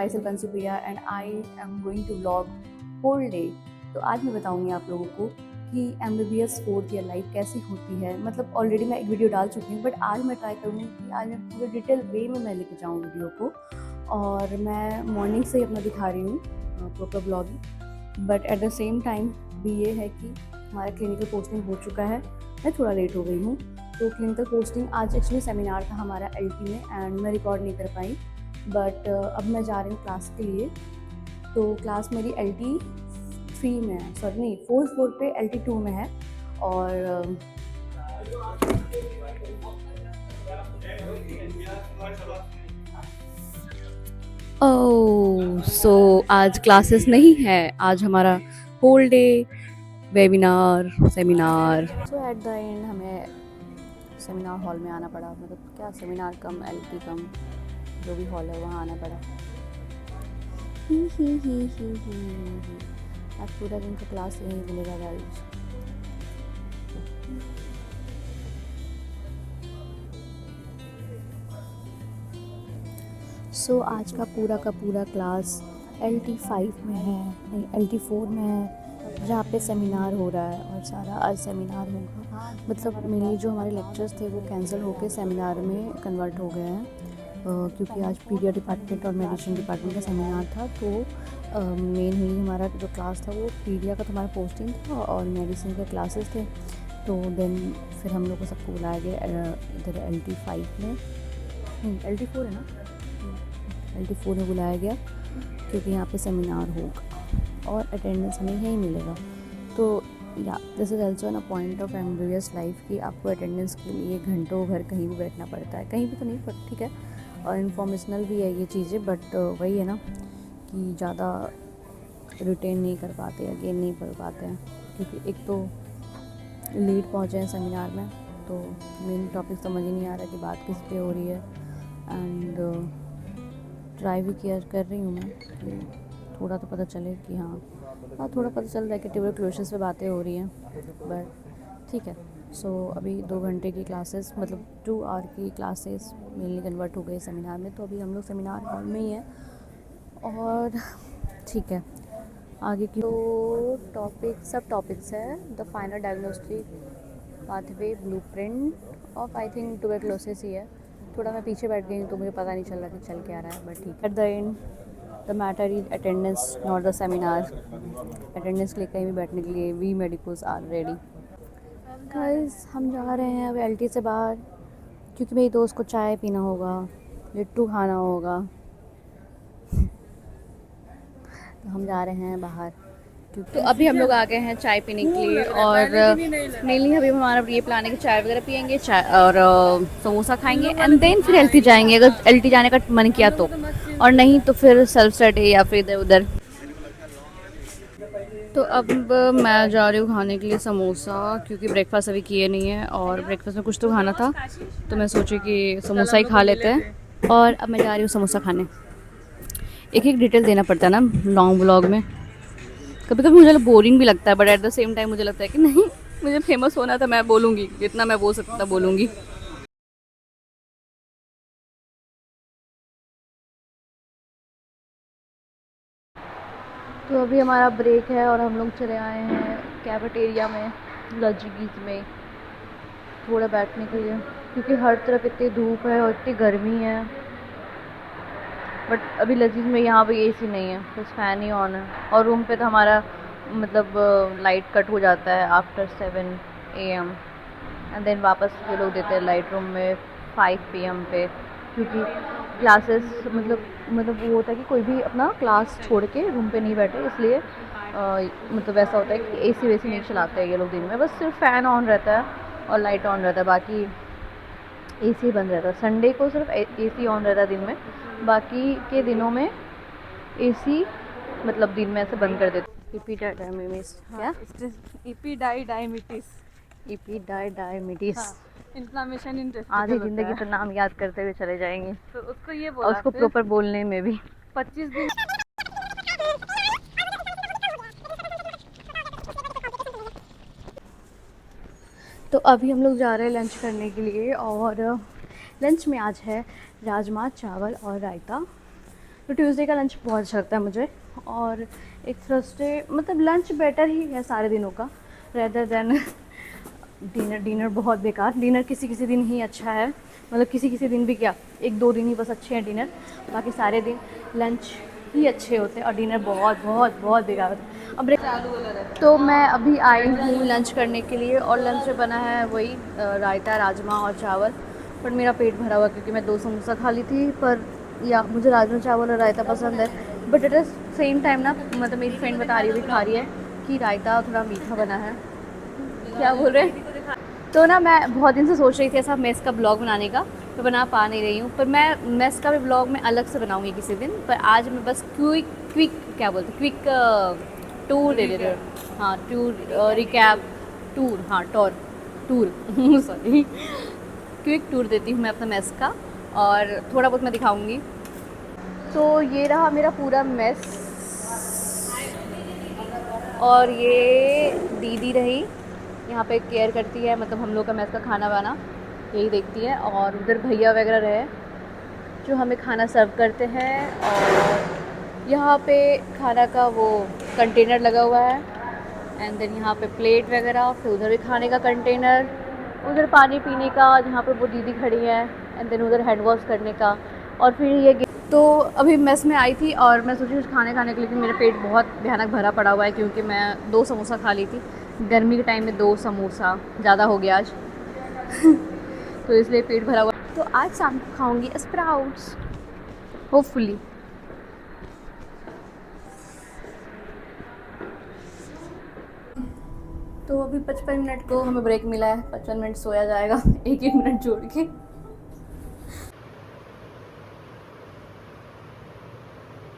My self Anshu Priya and I am going to vlog whole day. तो आज मैं बताऊंगी आप लोगों को कि MBBS 4th ईयर लाइफ कैसी होती है। मतलब ऑलरेडी मैं एक वीडियो डाल चुकी हूँ, बट आज मैं ट्राई करूँगी कि आज मैं पूरे डिटेल वे में मैं लेके जाऊँ वीडियो को। और मैं मॉर्निंग से ही अपना दिखा रही हूँ proper blogging, but at the same time भी ये है कि हमारा क्लिनिकल पोस्टिंग हो चुका है। मैं थोड़ा लेट हो गई हूँ, तो क्लिनिकल पोस्टिंग आज एक्चुअली सेमिनार था हमारा LT में एंड मैं रिकॉर्ड नहीं कर पाई। बट अब मैं जा रही हूँ क्लास के लिए। तो क्लास मेरी LT 3 में है, सॉरी नहीं, 4th फ्लोर पे LT 2 में है। और ओह सो आज क्लासेस नहीं है, आज हमारा whole day webinar seminar. So at the end हमें सेमिनार हॉल में आना पड़ा। मतलब क्या, सेमिनार कम LT कम जो भी हॉल है वहाँ आना पड़ा। ही। आज पूरा दिन का क्लास यहीं मिलेगा गाइस। सो आज का पूरा क्लास LT 5 में है, नहीं LT 4 में है, जहाँ पे सेमिनार हो रहा है। और सारा आज सेमिनार होगा। मतलब मेनली जो हमारे लेक्चर्स थे वो कैंसिल होकर सेमिनार में कन्वर्ट हो गए हैं, क्योंकि आज पीडिया डिपार्टमेंट और मेडिसिन डिपार्टमेंट का सेमिनार था। तो मेनली हमारा जो क्लास था वो पीडिया का तो हमारा पोस्टिंग था और मेडिसिन के क्लासेस थे। तो देन फिर हम लोग को सबको बुलाया गया इधर LT 5 में, LT 4 है ना, LT 4 में बुलाया गया क्योंकि यहाँ पे सेमिनार होगा और अटेंडेंस हमें यहीं मिलेगा। तो या this is also a point of MBBS life कि आपको अटेंडेंस के लिए घंटों भर कहीं भी बैठना पड़ता है। कहीं भी तो नहीं, पर ठीक है, और इन्फॉर्मेशनल भी है ये चीज़ें, बट वही है ना कि ज़्यादा रिटेन नहीं कर पाते या गेन नहीं कर पाते हैं, क्योंकि एक तो लेट पहुँचे हैं सेमिनार में, तो मेन टॉपिक समझ ही नहीं आ रहा कि बात किस पे हो रही है। एंड ट्राई भी कर रही हूँ मैं कि थोड़ा तो पता चले कि हाँ थोड़ा पता चल रहा है कि ट्यूबरक्लोसिस पे बातें हो रही हैं, बट ठीक है। सो अभी 2 घंटे की क्लासेस, मतलब 2 आवर की क्लासेस मेनली कन्वर्ट हो गई सेमिनार में। तो अभी हम लोग सेमिनार हॉल में ही हैं और ठीक है। आगे की तो सब टॉपिक्स है the final diagnostic pathway blueprint of I think tuberculosis ही है। थोड़ा मैं पीछे बैठ गई तो मुझे पता नहीं चल रहा कि चल क्या रहा है, बट ठीक है। At the end the matter is attendance not the seminar. Attendance के लिए कहीं भी बैठने के लिए we medicals are ready. Guys हम जा रहे हैं अब LT से बाहर, क्योंकि मेरी दोस्त को चाय पीना होगा, लिट्टू खाना होगा। तो हम जा रहे हैं बाहर। तो अभी हम लोग आ गए हैं चाय पीने के लिए, और मेनली अभी हमारा ये प्लान है कि चाय वगैरह पियेंगे, चाय और समोसा खाएंगे एंड देन फिर LT जाएंगे, अगर LT जाने का मन किया तो, और नहीं तो फिर सेल्फ स्टडी या फिर इधर उधर। तो अब मैं जा रही हूँ खाने के लिए समोसा, क्योंकि ब्रेकफास्ट अभी किए नहीं है और ब्रेकफास्ट में कुछ तो खाना था, तो मैं सोची कि समोसा ही खा लेते हैं। और अब मैं जा रही हूँ समोसा खाने। एक एक डिटेल देना पड़ता है ना लॉन्ग ब्लॉग में, कभी कभी मुझे बोरिंग भी लगता है, but at the same time मुझे लगता है कि नहीं, मुझे फेमस होना था, मैं बोलूँगी जितना मैं बोल सकता था बोलूँगी। तो अभी हमारा ब्रेक है और हम लोग चले आए हैं कैफेटेरिया में, लजीज में, थोड़ा बैठने के लिए, क्योंकि हर तरफ इतनी धूप है और इतनी गर्मी है। बट अभी लजीज में यहाँ पे AC नहीं है, बस फ़ैन ही ऑन है। और रूम पे तो हमारा मतलब लाइट कट हो जाता है आफ्टर 7 AM एंड देन वापस ये लोग देते हैं लाइट रूम में 5 PM पे, क्योंकि क्लासेस मतलब वो होता है कि कोई भी अपना क्लास छोड़ के रूम पे नहीं बैठे, इसलिए मतलब ऐसा होता है कि AC वेसी नहीं चलाते हैं ये लोग दिन में, बस सिर्फ फ़ैन ऑन रहता है और लाइट ऑन रहता है, बाकी AC बंद रहता है। संडे को सिर्फ AC ऑन रहता है दिन में, बाकी के दिनों में AC मतलब दिन में ऐसे बंद कर देते। एपिडाइडाइमिटिस, क्या? एपिडाइडाइमिटिस, एपिडाइडाइमिटिस, इन्फ्लामेशन इन आधी जिंदगी तो नाम याद करते हुए चले जाएंगे, तो उसको ये और बोला उसको प्रॉपर बोलने में भी 25 दिन। तो अभी हम लोग जा रहे हैं लंच करने के लिए, और लंच में आज है राजमा चावल और रायता। तो ट्यूसडे का लंच बहुत अच्छा लगता है मुझे, और एक थर्सडे मतलब लंच बेटर ही है सारे दिनों का रेदर देन डिनर बहुत बेकार। डिनर किसी किसी दिन ही अच्छा है, मतलब किसी किसी दिन भी क्या, एक दो दिन ही बस अच्छे हैं डिनर, बाकी सारे दिन लंच ही अच्छे होते हैं और डिनर बहुत बहुत बहुत बेकार होता है। अब तो मैं अभी आई हूँ लंच करने के लिए, और लंच में बना है वही रायता, राजमा और चावल। पर मेरा पेट भरा हुआ क्योंकि मैं 2 समोसा खा ली थी, पर या मुझे राजमा चावल और रायता पसंद है, but at the same time ना, मतलब मेरी फ्रेंड बता रही हुई खा रही है कि रायता थोड़ा मीठा बना है। क्या बोल रहे हैं? तो ना मैं बहुत दिन से सोच रही थी ऐसा मेस का ब्लॉग बनाने का, पर बना पा नहीं रही हूँ। पर मैं मेस का भी ब्लॉग मैं अलग से बनाऊँगी किसी दिन, पर आज मैं बस क्विक क्या बोलते हैं, क्विक टूर दे देते हैं। हाँ टूर, रिकैप टूर, हाँ टूर सॉरी क्विक टूर देती हूँ मैं अपना मेस का, और थोड़ा बहुत मैं दिखाऊँगी। तो ये रहा मेरा पूरा मेस, और ये दीदी रही यहाँ पे केयर करती है, मतलब हम लोग का मेस का खाना वाना यही देखती है, और उधर भैया वगैरह रहे जो हमें खाना सर्व करते हैं। और यहाँ पे खाना का वो कंटेनर लगा हुआ है, एंड देन यहाँ पे प्लेट वगैरह, फिर उधर भी खाने का कंटेनर, उधर पानी पीने का जहाँ पे वो दीदी खड़ी है, एंड देन उधर हैंड वॉश करने का, और फिर ये। तो अभी मेस में आई थी और मैं सोची कुछ खाने के लिए, मेरा पेट बहुत भयानक भरा पड़ा हुआ है क्योंकि मैं 2 समोसा खा ली थी। गर्मी के टाइम में 2 समोसा ज़्यादा हो गया आज तो इसलिए पेट भरा हुआ। तो आज शाम को खाऊंगी स्प्राउट्स होपफुली। तो अभी 55 मिनट को हमें ब्रेक मिला है, 55 मिनट सोया जाएगा एक मिनट जोड़ के।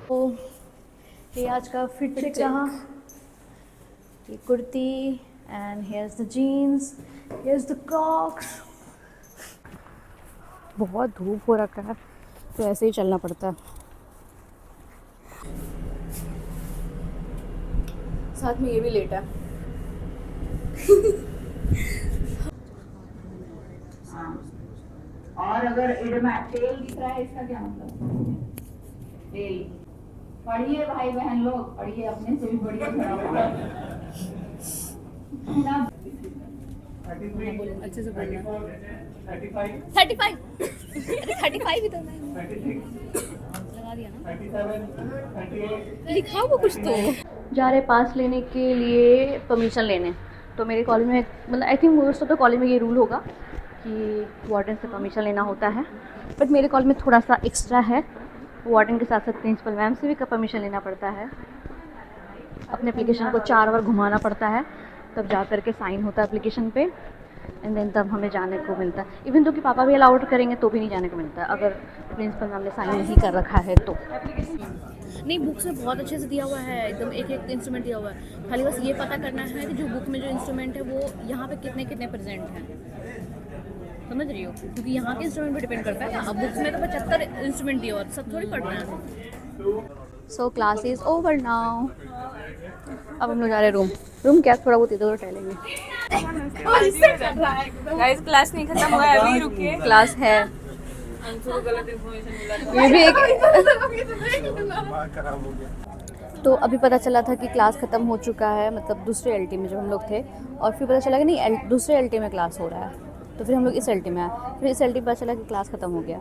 तो ये आज का फिट चेक रहा, ये kurti, and here's the jeans, here's the crocs. बहुत धूप हो रखा है तो ऐसे ही चलना पड़ता है। साथ में ये भी लेट है और अगर टेल दिख रहा है इसका क्या मतलब? टेल पढ़िए भाई बहन लोग, पढ़िए, अपने से भी पढ़िए थोड़ा। अच्छे से बोलना। 35 35 ही तो लगा दिया ना, लिखा वो कुछ तो। जा रहे पास लेने के लिए, परमिशन लेने। तो मेरे कॉलेज में मतलब I think most of the college में ये रूल होगा कि वार्डन से परमिशन लेना होता है, बट मेरे कॉलेज में थोड़ा सा एक्स्ट्रा है, वार्डन के साथ साथ प्रिंसिपल मैम से भी परमिशन लेना पड़ता है। अपने एप्लीकेशन को 4 बार घुमाना पड़ता है, तब जा कर के साइन होता है एप्लीकेशन पे, एंड देन तब हमें जाने को मिलता है। इवन तो कि पापा भी अलाउड करेंगे तो भी नहीं जाने को मिलता है अगर प्रिंसिपल मैम ने साइन नहीं कर रखा है तो। नहीं, बुक से बहुत अच्छे से दिया हुआ है, एकदम एक एक इंस्ट्रूमेंट दिया हुआ है। खाली बस ये पता करना है कि जो बुक में जो इंस्ट्रूमेंट है वो यहाँ पे कितने कितने प्रेजेंट हैं, समझ रही हो? क्योंकि यहाँ के इंस्ट्रूमेंट पर डिपेंड करता है। अब बुक्स में तो 75 इंस्ट्रूमेंट दिया हुआ, सब थोड़ी पढ़ना है। So class is over now. अब हम लोग जा रहे हैं रूम क्या थोड़ा बहुत इधर टहलेंगे। गाइस क्लास नहीं खत्म हुआ है, अभी रुकिए, क्लास है। गलत इन्फॉर्मेशन ये भी एक तो अभी पता चला था कि क्लास ख़त्म हो चुका है, मतलब दूसरे एलटी में जब हम लोग थे, और फिर पता चला कि नहीं दूसरे एलटी में क्लास हो रहा है, तो फिर हम लोग इस एलटी में आए। फिर इस एलटी में पता चला कि क्लास ख़त्म हो गया,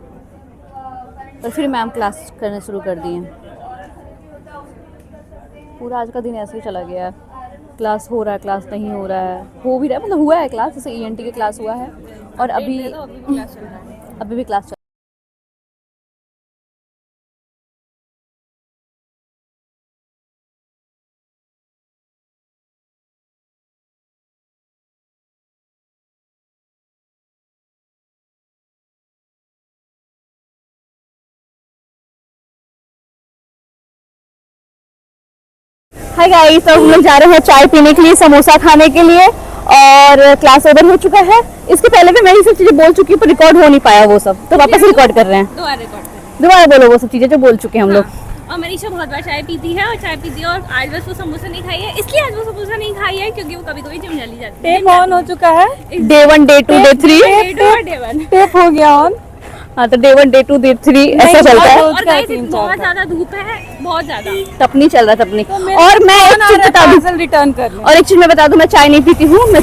और फिर मैम क्लास करने शुरू कर दिए। पूरा आज का दिन ऐसे ही चला गया है, क्लास हो रहा है, क्लास नहीं हो रहा है, हो भी रहा है, मतलब हुआ है क्लास, जैसे ENT की क्लास हुआ है, और अभी भी क्लास चल। हाय गाइस, तो हम लोग जा रहे हैं चाय पीने के लिए, समोसा खाने के लिए, और क्लास ओवर हो चुका है। इसके पहले भी मैं ये सब चीजें बोल चुकी हूँ पर रिकॉर्ड हो नहीं पाया वो सब, तो वापस रिकॉर्ड कर रहे हैं। दोबारा बोलो वो सब चीजें जो बोल चुके हैं हम लोग। और मनीषा बहुत बार चाय पीती है, और आज बस वो समोसा नहीं खाई है, इसलिए आज वो समोसा नहीं खाई है क्योंकि वो कभी कभी जिम चली जाती है। टेप ऑन हो चुका है, day 1 day 2 day 3 day 1 tape हो गया ऑन। हाँ तो डे 1 डे 2 डे 3 ऐसा चलता है। और गाइस बहुत ज्यादा धूप है, बहुत ज्यादा। तपनी चल रहा है, तपनी। और मैं एक चीज बता दूं, रिटर्न कर और एक चीज मैं बता दूं, मैं चाय नहीं पीती हूँ, मैं